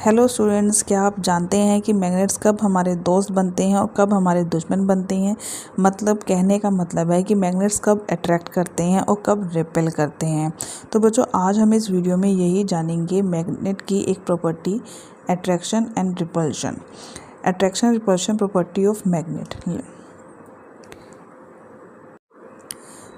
Hello students, क्या आप जानते हैं कि मैग्नेट्स कब हमारे दोस्त बनते हैं और कब हमारे दुश्मन बनते हैं। मतलब कहने का मतलब है कि मैग्नेट्स कब अट्रैक्ट करते हैं और कब रिपेल करते हैं। तो बच्चों, आज हम इस वीडियो में यही जानेंगे मैग्नेट की एक property, attraction and repulsion. Attraction repulsion property of magnet.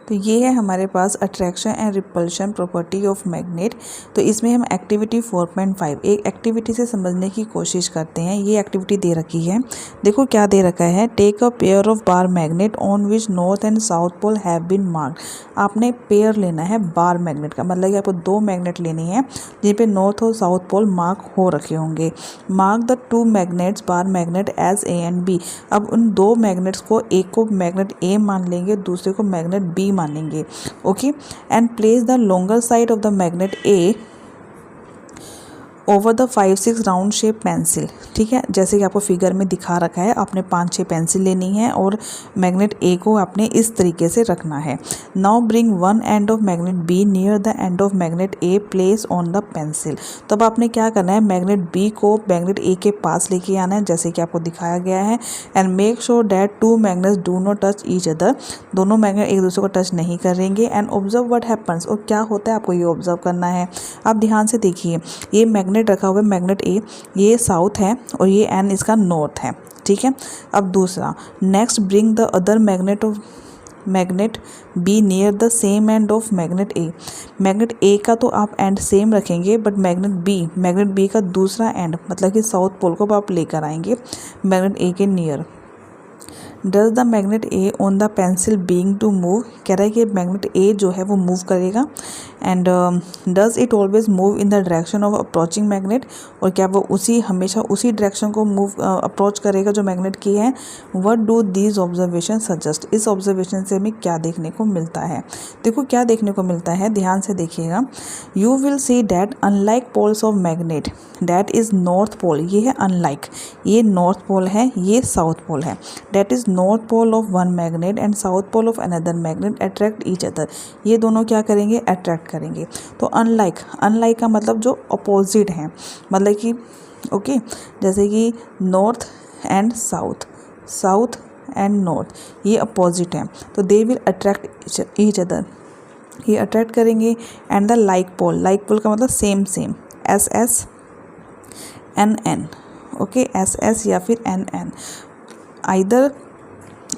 तो ये है हमारे पास attraction and repulsion property of magnet. तो इसमें हम एक्टिविटी 4.5 एक एक्टिविटी से समझने की कोशिश करते हैं। ये एक्टिविटी दे रखी है, देखो क्या दे रखा है। Take a pair of bar magnet on which north and south pole have been marked. आपने पेयर लेना है बार मैग्नेट का, मतलब कि आपको दो मैग्नेट लेनी है जिन पे नॉर्थ और साउथ पोल मार्क हो रखे होंगे। Mark the two magnets bar magnet as A and B. अब उन दो मैग्नेट्स को, एक को मैग्नेट ए मान लेंगे, दूसरे को मैग्नेट बी मानेंगे। Okay, and place the longer side of the magnet A over the 5-6 round shape pencil. ठीक है, जैसे कि आपको फिगर में दिखा रखा है, आपने 5-6 पेंसिल लेनी है और मैग्नेट ए को आपने इस तरीके से रखना है। Now bring one and of magnet B near the end of magnet a place on the pencil. तब आपने क्या करना है, मैग्नेट बी को मैग्नेट ए के पास लेके आना है, जैसे कि आपको दिखाया गया है। And make sure that two magnets do not touch each other. दोनों मैग्नेट एक दूसरे को टच नहीं करेंगे। एंड ऑब्जर्व व्हाट हैपन्स, और क्या होता है आपको ये ऑब्जर्व करना है। आप ध्यान से देखिए, ये मैग्नेट रखा हुआ है मैग्नेट ए, ये साउथ है और ये एन इसका नॉर्थ है। ठीक है, अब दूसरा, next bring the other magnet of magnet B near the same end of magnet A. Magnet A का तो आप एंड सेम रखेंगे, बट मैग्नेट बी का दूसरा एंड, मतलब कि साउथ पोल को आप लेकर आएंगे मैग्नेट ए के नियर। Does the magnet A on the pencil being to move. कह रहा है कि मैग्नेट ए जो है वो मूव करेगा। And does it always move in the direction of approaching magnet. और क्या वो हमेशा उसी डायरेक्शन को मूव अप्रोच करेगा जो मैग्नेट की है। What do these observation suggest. इस ऑब्जर्वेशन से हमें क्या देखने को मिलता है। देखो क्या देखने को मिलता है, ध्यान से देखिएगा। You will see that unlike poles of magnet that is north pole. ये है अनलाइक, ये नॉर्थ पोल है, ये साउथ पोल है। That is north pole of one magnet and south pole of another magnet attract each other. ये दोनों क्या करेंगे, अट्रैक्ट करेंगे। तो अनलाइक का मतलब जो अपोजिट है, मतलब कि ओके, जैसे कि north and south and north, ये अपोजिट है, तो they will attract each other, ये अट्रैक्ट करेंगे। एंड द लाइक पोल का मतलब same SS NN। Okay, SS या फिर NN, आइदर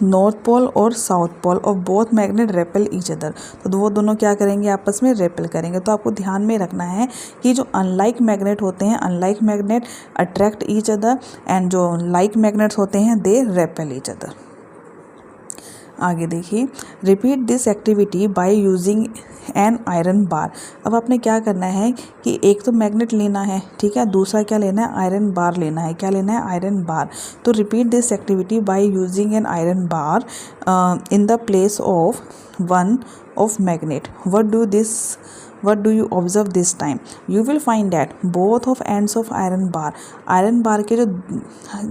नॉर्थ पोल और south pole of both magnet repel each other. तो वो दोनों क्या करेंगे, आपस में रेपेल करेंगे। तो आपको ध्यान में रखना है कि जो अनलाइक मैग्नेट होते हैं, unlike magnet attract each other, and जो लाइक मैग्नेट्स होते हैं दे रेपेल ईच अदर। आगे देखिए, repeat this activity by using an iron bar. अब आपने क्या करना है कि एक तो मैग्नेट लेना है, ठीक है, दूसरा क्या लेना है, आयरन बार लेना है। क्या लेना है, आयरन बार। तो repeat this activity by using an iron bar in the place of one of magnet. What do you observe this time? You will find that both of ends of iron bar के जो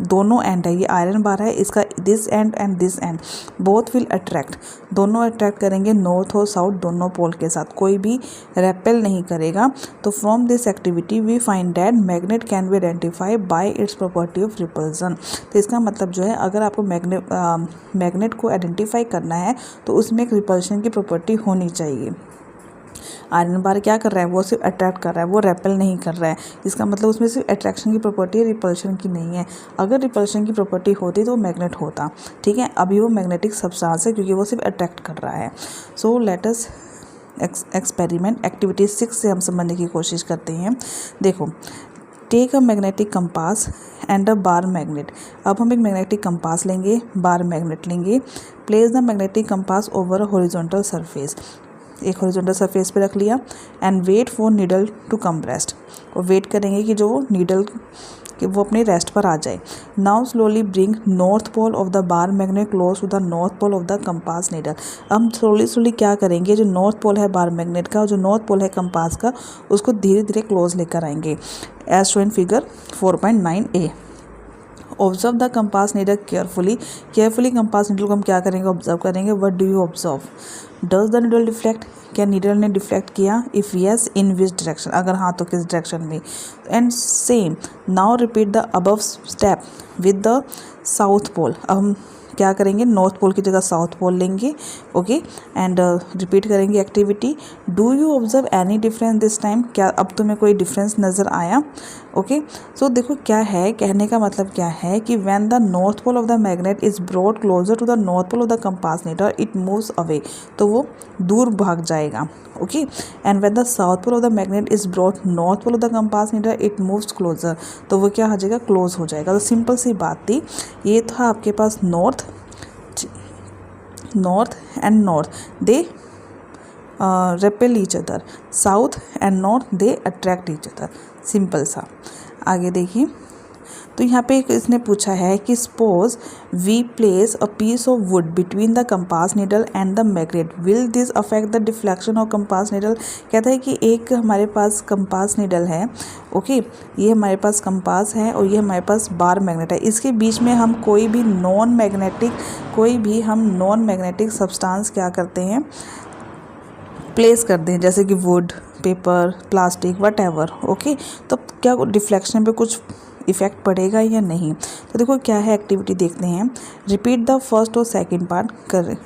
दोनों and है, ये iron bar है, इसका this and and this and both will attract, दोनों attract करेंगे north और साउथ दोनों पोल के साथ, कोई भी रेपेल नहीं करेगा। तो from this activity we find that magnet can be identify by its property of repulsion. तो इसका मतलब जो है, अगर आपको मैग्नेट को आइडेंटिफाई करना है तो उसमें एक रिपल्शन की प्रॉपर्टी होनी चाहिए। आयरन बार क्या कर रहा है, वो सिर्फ अट्रैक्ट कर रहा है, वो रेपेल नहीं कर रहा है। इसका मतलब उसमें सिर्फ अट्रैक्शन की प्रॉपर्टी है, रिपल्शन की नहीं है। अगर रिपल्शन की प्रॉपर्टी होती तो वो मैग्नेट होता। ठीक है, अभी वो मैग्नेटिक सब्सटेंस है क्योंकि वो सिर्फ अट्रैक्ट कर रहा है। So let us experiment. Activity 6 से हम समझने की कोशिश करते हैं। देखो, take a magnetic compass and a bar magnet. अब हम एक मैग्नेटिक कंपास लेंगे, बार मैग्नेट लेंगे। Place the magnetic compass over a horizontal surface. एक हॉरिजॉन्टल सरफेस पे रख लिया। And wait for needle to come rest. और वेट करेंगे कि जो नीडल कि वो अपने रेस्ट पर आ जाए। Now slowly bring north pole of the bar magnet close to the north pole of the compass needle. हम स्लोली क्या करेंगे, जो नॉर्थ पोल है बार मैग्नेट का और जो नॉर्थ पोल है कंपास का, उसको धीरे धीरे क्लोज लेकर आएंगे, as show in figure 4.9a। Observe the compass needle carefully, carefully compass needle को हम क्या करेंगे, ऑब्जर्व करेंगे। What do you observe? Does the needle deflect, क्या नीडल ने डिफ्लेक्ट किया? If yes, in which direction, अगर हाँ तो किस डायरेक्शन में। And same now repeat the above step with the south pole. अब हम क्या करेंगे, नॉर्थ पोल की जगह साउथ पोल लेंगे, ओके। एंड रिपीट करेंगे activity. Do you observe any difference this time, क्या अब तुम्हें कोई डिफरेंस नज़र आया? ओके। सो देखो क्या है, कहने का मतलब क्या है कि when the north pole of the magnet is brought closer to the north pole of the compass needle it moves away, तो वो दूर भाग जाएगा, okay. And when the south pole of the magnet is brought north pole of the compass needle it moves closer, तो वो क्या हो जाएगा, क्लोज हो जाएगा। तो सिंपल सी बात थी, ये था आपके पास north end north they repel each other, south and north they attract each other, simple सा। आगे देखिए, तो यहाँ पे इसने पूछा है कि suppose we place a piece of wood between the compass needle and the magnet, will this affect the deflection of compass needle. कहता है कि एक हमारे पास कंपास नीडल है, ओके, ये हमारे पास कंपास है और ये हमारे पास बार मैग्नेट है। इसके बीच में हम कोई भी नॉन मैग्नेटिक सब्सटेंस क्या करते हैं, प्लेस कर दें, जैसे कि would, paper, plastic, what ever, okay. तो क्या डिफ्लेक्शन पे कुछ इफेक्ट पड़ेगा या नहीं? तो देखो क्या है, एक्टिविटी देखते हैं। रिपीट द फर्स्ट और सेकंड पार्ट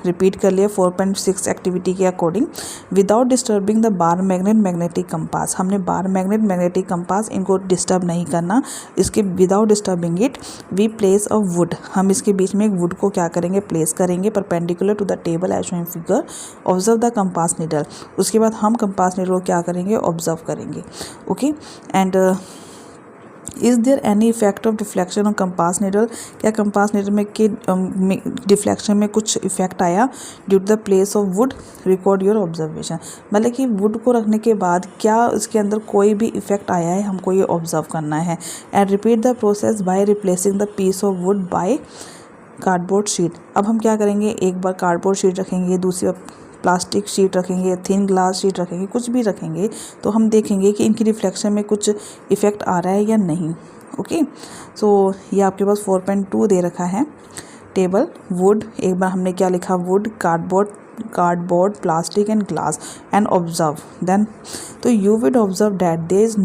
रिपीट कर लिया 4.6 एक्टिविटी के according. Without disturbing the bar magnet magnetic compass, हमने बार मैग्नेट मैग्नेटिक कंपास इनको डिस्टर्ब नहीं करना। इसके without disturbing it we place a wood, हम इसके बीच में एक वुड को क्या करेंगे, प्लेस करेंगे perpendicular to the table as shown figure. ऑब्जर्व द कंपास नीडल, उसके बाद हम कंपास नीडल को क्या करेंगे, ऑब्जर्व करेंगे, okay. And is there any effect of deflection on compass needle, क्या कंपास नीडल में के डिफ्लेक्शन में कुछ इफेक्ट आया due to the place of wood, record your observation. मतलब कि वुड को रखने के बाद क्या उसके अंदर कोई भी इफेक्ट आया है, हमको ये ऑब्जर्व करना है। And repeat the process by replacing the piece of wood by cardboard sheet. अब हम क्या करेंगे, एक बार कार्डबोर्ड शीट रखेंगे, दूसरी बार प्लास्टिक शीट रखेंगे, थिन ग्लास शीट रखेंगे, कुछ भी रखेंगे, तो हम देखेंगे कि इनकी रिफ्लेक्शन में कुछ इफ़ेक्ट आ रहा है या नहीं, ओके। सो ये आपके पास 4.2 दे रखा है टेबल। वुड, एक बार हमने क्या लिखा, wood, cardboard, plastic and glass, and observe then. तो you will observe that there is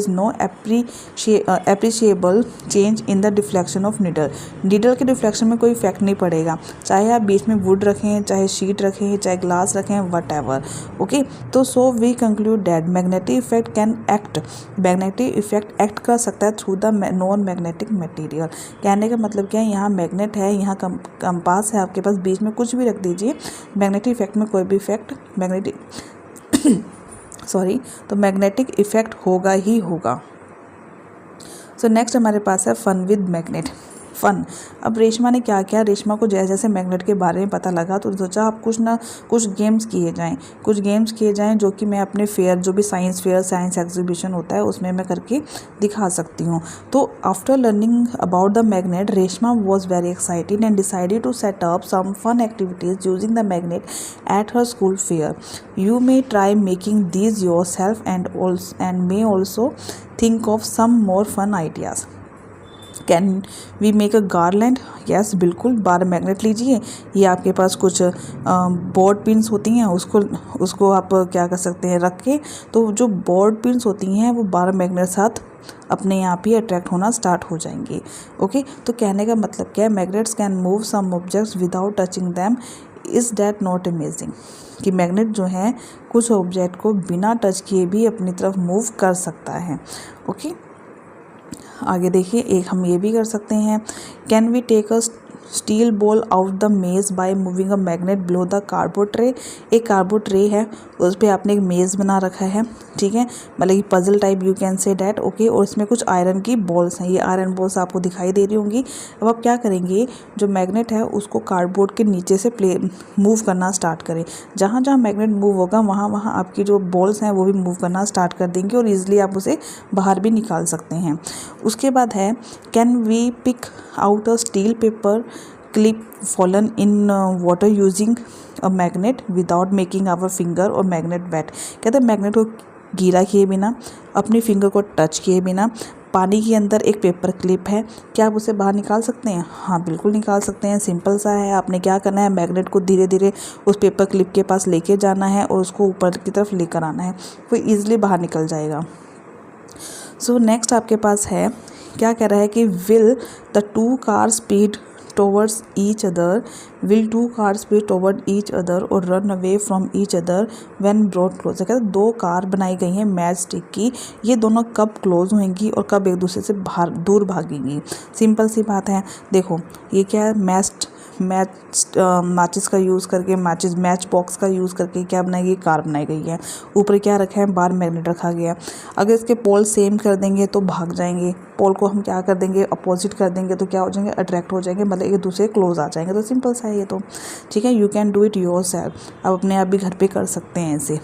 no appreciable change in the deflection of needle के डिफ्लेक्शन में कोई इफेक्ट नहीं पड़ेगा, चाहे आप बीच में वुड रखें, चाहे शीट रखें, चाहे ग्लास रखें, वट एवर, ओके। तो so we conclude that magnetic effect act कर सकता है through the non magnetic material. कहने का मतलब क्या है, यहाँ मैग्नेट है, यहाँ कंपास है आपके पास, बीच में कुछ भी रख दीजिए, मैग्नेटिक इफेक्ट में कोई भी इफेक्ट तो मैग्नेटिक इफेक्ट होगा ही होगा। सो नेक्स्ट हमारे पास है फन विद मैग्नेट। फन, अब रेशमा ने क्या किया, रेशमा को जैसे जैसे मैग्नेट के बारे में पता लगा तो सोचा आप कुछ गेम्स किए जाएं जो कि मैं अपने फेयर, जो भी साइंस एग्जीबिशन होता है उसमें मैं करके दिखा सकती हूँ। तो after learning about the magnet Reshma was very excited and decided to set up some fun activities using the magnet at her school fair. You may try making these yourself and may also think of some more fun ideas. Can we make a garland, yes बिल्कुल, bar magnet लीजिए, ये आपके पास कुछ board pins होती हैं, उसको आप क्या कर सकते हैं रख के, तो जो बोर्ड पिन्स होती हैं वो बार मैग्नेट साथ अपने आप ही अट्रैक्ट होना स्टार्ट हो जाएंगे, ओके। तो कहने का मतलब क्या है, magnets can move some objects without touching them, is that not amazing, कि मैग्नेट जो है कुछ ऑब्जेक्ट को बिना टच किए भी अपनी तरफ मूव कर सकता है, ओके। आगे देखिए, एक हम ये भी कर सकते हैं, can we take a steel ball out the maze by moving a magnet below the cardboard tray. एक कार्डबोर्ड ट्रे है, उस पर आपने एक मेज़ बना रखा है, ठीक है, मतलब कि puzzle type you can say that, okay. और इसमें कुछ आयरन की बॉल्स हैं, ये आयरन बॉल्स आपको दिखाई दे रही होंगी। अब आप क्या करेंगे, जो मैग्नेट है उसको कार्डबोर्ड के नीचे से मूव करना स्टार्ट करें, जहाँ जहाँ मैग्नेट मूव होगा वहाँ वहाँ आपकी जो बॉल्स हैं वो भी मूव करना स्टार्ट कर देंगे और ईजिली आप उसे बाहर भी निकाल सकते हैं। उसके बाद है, can we pick out a steel paper clip fallen in water using a magnet without making our finger और मैग्नेट वेट। कहते हैं मैग्नेट को गीला किए बिना, अपनी फिंगर को टच किए बिना पानी के अंदर एक पेपर क्लिप है, क्या आप उसे बाहर निकाल सकते हैं? हाँ बिल्कुल निकाल सकते हैं, सिंपल सा है। आपने क्या करना है, मैग्नेट को धीरे धीरे उस पेपर क्लिप के पास लेके जाना है और उसको ऊपर की तरफ लेकर आना है, वो ईजिली बाहर निकल जाएगा। सो नेक्स्ट आपके पास है, क्या कह रहा है कि will the two car speed towards each other, will two cars speed toward each other or run away from each other when brought closer। कहते हैं 2 कार बनाई गई हैं मैच स्टिक की, ये दोनों कब क्लोज होंगी और कब एक दूसरे से बाहर दूर भागेंगी। सिंपल सी बात है, देखो ये क्या है, मैचिस का यूज़ करके, मैच बॉक्स का यूज़ करके क्या बनाई गई, कार बनाई गई है। ऊपर क्या रखा है, बार मैग्नेट रखा गया है। अगर इसके पोल सेम कर देंगे तो भाग जाएंगे, पोल को हम क्या कर देंगे, अपोजिट कर देंगे तो क्या हो जाएंगे, अट्रैक्ट हो जाएंगे, मतलब एक दूसरे क्लोज आ जाएंगे। तो सिंपल सा है ये तो, ठीक है। You can do it your self, आप अपने आप भी घर पे कर सकते हैं ऐसे।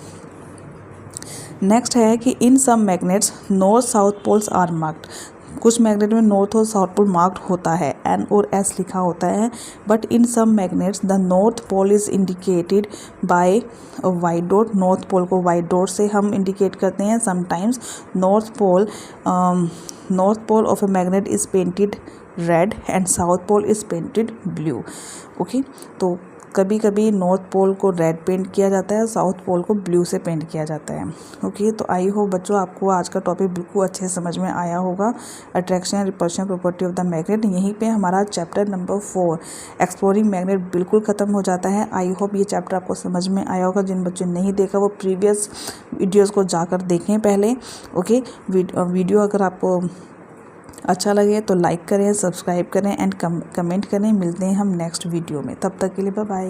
नेक्स्ट है कि in some magnets north south poles are marked. कुछ मैग्नेट में नॉर्थ और साउथ पोल मार्क्ड होता है, एन और एस लिखा होता है, but in some magnets the north pole is indicated by white dot. North pole को वाइट डॉट से हम इंडिकेट करते हैं। Sometimes north pole of a magnet is painted red and south pole is painted blue. Okay, तो कभी कभी north pole को red paint किया जाता है, साउथ पोल को ब्लू से पेंट किया जाता है। ओके, तो आई होप बच्चों आपको आज का टॉपिक बिल्कुल अच्छे से समझ में आया होगा। Attraction and repulsion property of the magnet, यहीं पे हमारा चैप्टर नंबर 4 एक्सप्लोरिंग मैग्नेट बिल्कुल ख़त्म हो जाता है। आई होप ये चैप्टर आपको समझ में आया होगा। जिन बच्चों ने नहीं देखा वो प्रीवियस वीडियोज़ को जाकर देखें पहले। ओके, वीडियो अगर आपको अच्छा लगे तो लाइक करें, सब्सक्राइब करें एंड कमेंट करें। मिलते हैं हम नेक्स्ट वीडियो में, तब तक के लिए बाय बाय।